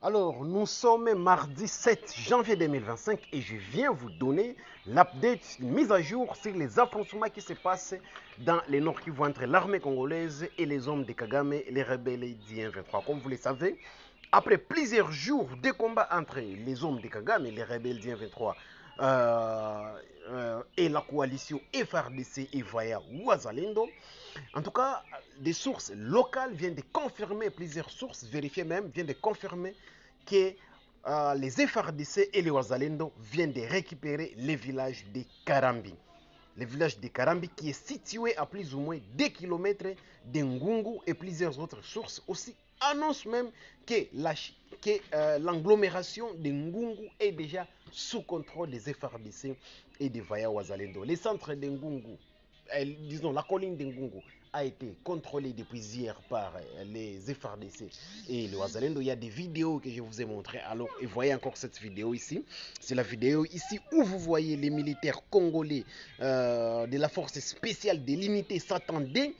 Alors, nous sommes mardi 7 janvier 2025 et je viens vous donner l'update, une mise à jour sur les affrontements qui se passent dans les Nord Kivu entre l'armée congolaise et les hommes de Kagame et les rebelles d'I-23. Comme vous le savez, après plusieurs jours de combats entre les hommes de Kagame et les rebelles d'I-23 et la coalition FRDC et Vaya Wazalendo, en tout cas, des sources locales viennent de confirmer, plusieurs sources vérifiées même, viennent de confirmer que les FRDC et les Wazalendo viennent de récupérer le village de Karambi. Le village de Karambi qui est situé à plus ou moins 2 km de Ngungu, et plusieurs autres sources aussi annoncent même que l'agglomération de Ngungu est déjà sous contrôle des FRDC et des Vaya Wazalendo. Les centres de Ngungu, disons la colline de Ngungu, a été contrôlée depuis hier par les FRDC et le Wazalendo. Il y a des vidéos que je vous ai montrées. Alors, et voyez encore cette vidéo ici. C'est la vidéo ici où vous voyez les militaires congolais de la force spéciale de l'unité s'attendaient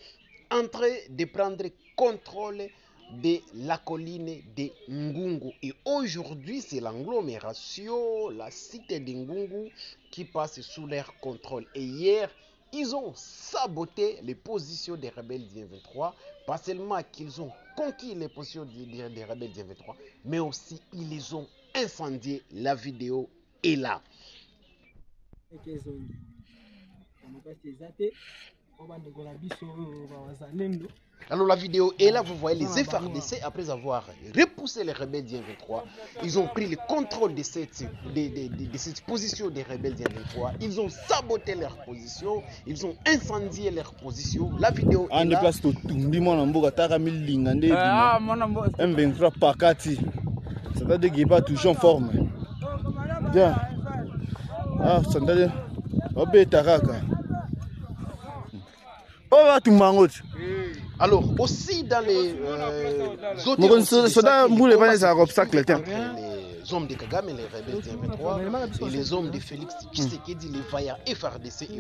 en train de prendre contrôle de la colline de Ngungu. Et aujourd'hui, c'est l'agglomération, la cité de Ngungu qui passe sous leur contrôle. Et hier, ils ont saboté les positions des rebelles du 23. Pas seulement qu'ils ont conquis les positions des rebelles du 23, mais aussi ils les ont incendiés. La vidéo est là. Alors la vidéo est là, vous voyez les FRDC après avoir repoussé les rebelles du 23. Ils ont pris le contrôle de cette position des rebelles du 23. Ils ont saboté leur position, ils ont incendié leur position. La vidéo est là. Place M23 pakati. C'est-à-dire qu'il n'est pas toujours en forme. Bien. Ah, c'est-à-dire alors aussi dans les hommes de Kagame, les rebelles du 23 et les hommes de Félix Tshisekedi, les Vaya FRDC et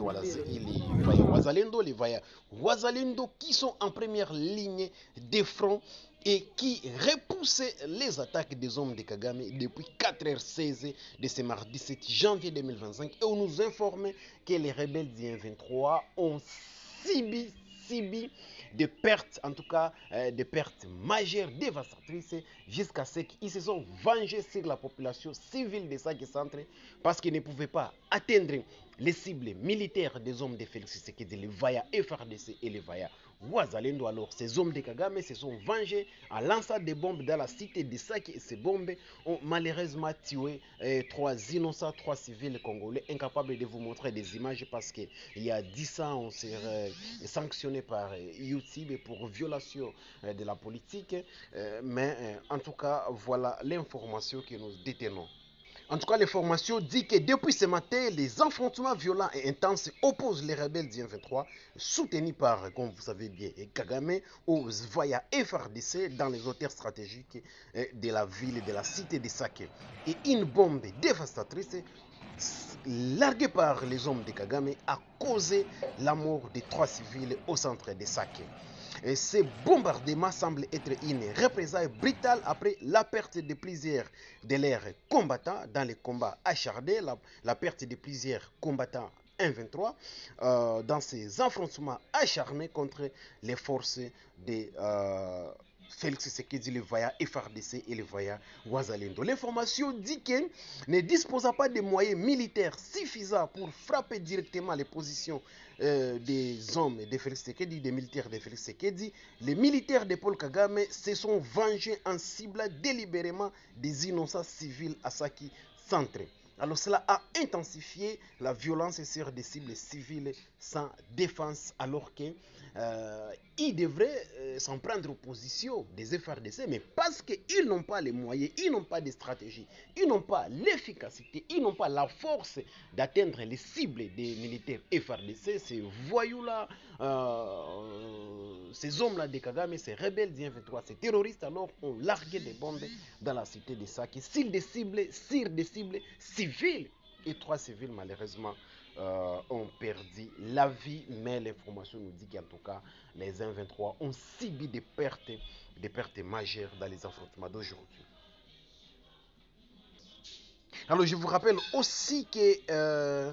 les Vaya Wazalendo, qui sont en première ligne de front et qui repoussent les attaques des hommes de Kagame depuis 4h16 de ce mardi 7 janvier 2025. Et on nous informe que les rebelles du 23 ont subi de pertes, en tout cas de pertes majeures, dévastatrices, jusqu'à ce qu'ils se sont vengés sur la population civile de Sake Centre parce qu'ils ne pouvaient pas atteindre les cibles militaires des hommes de Félix Tshisekedi, les Vaya FRDC et les Vaya Wazalendo. Alors ces hommes de Kagame se sont vengés en lançant des bombes dans la cité de Sake, et ces bombes ont malheureusement tué 3 innocents, 3 civils congolais, incapables de vous montrer des images parce qu'il y a 10 ans on s'est sanctionné par YouTube pour violation de la politique, mais en tout cas voilà l'information que nous détenons. En tout cas, l'information dit que depuis ce matin, les affrontements violents et intenses opposent les rebelles du 23, soutenus par, comme vous savez bien, Kagame, aux Vaya FRDC dans les hôtels stratégiques de la ville, de la cité de Sake. Et une bombe dévastatrice larguée par les hommes de Kagame a causé la mort de 3 civils au centre de Sake. Et ces bombardements semblent être une représaille brutale après la perte de plusieurs de leurs combattants dans les combats acharnés, la perte de plusieurs combattants M23 dans ces affrontements acharnés contre les forces de Félix Tshisekedi, le Vaya FRDC et le Vaya Wazalendo. L'information dit qu'il ne disposant pas de moyens militaires suffisants pour frapper directement les positions des hommes de Félix Tshisekedi, des militaires de Félix Tshisekedi, les militaires de Paul Kagame se sont vengés en ciblant délibérément des innocents civils à Saki Centre. Alors cela a intensifié la violence sur des cibles civiles sans défense, alors qu'ils devraient s'en prendre aux positions des FRDC, mais parce qu'ils n'ont pas les moyens, ils n'ont pas de stratégie, ils n'ont pas l'efficacité, ils n'ont pas la force d'atteindre les cibles des militaires FRDC, ces voyous-là, ces hommes-là de Kagame, ces rebelles du 23, ces terroristes, alors ont largué des bombes dans la cité de Sake, sur des cibles civiles. Et 3 civils, malheureusement, ont perdu la vie, mais l'information nous dit qu'en tout cas, les 1-23 ont subi des pertes majeures dans les affrontements d'aujourd'hui. Alors je vous rappelle aussi que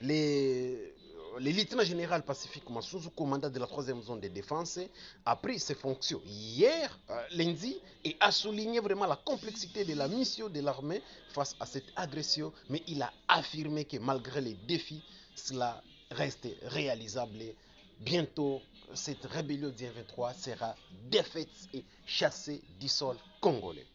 les lieutenants général Pacifique Massoussou, commandant de la 3e zone de défense, a pris ses fonctions hier, lundi, et a souligné vraiment la complexité de la mission de l'armée face à cette agression, mais il a affirmé que malgré les défis, cela reste réalisable. Bientôt, cette rébellion du 23 sera défaite et chassée du sol congolais.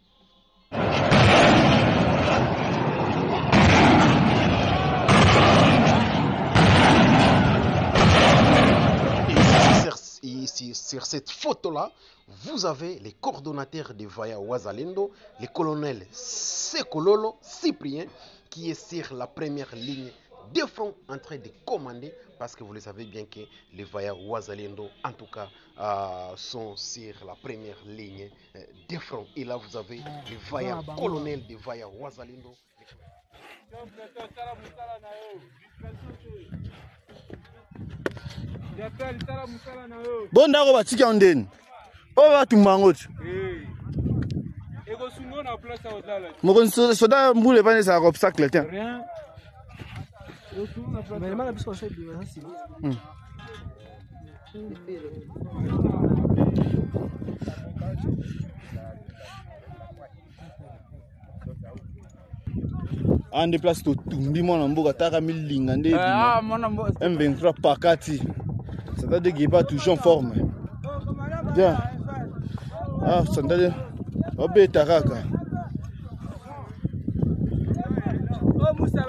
Ici, sur cette photo-là, vous avez les coordonnateurs de Vaya Wazalendo, le colonel Sekololo Cyprien, qui est sur la première ligne de front en train de commander, parce que vous le savez bien que les Vaya Wazalendo, en tout cas, sont sur la première ligne de front. Et là, vous avez les Vaya colonels de Vaya Wazalendo. Bon ndako batika ondeni o batumba ngoti mokonzi soda mbule pane sa obstacle tiens en déplace tout ndi mwana mboka taka milinga nde M23 pakati. C'est-à-dire qu'il n'est pas toujours en forme. Bien. Ah, c'est-à-dire. Oh, Moussa,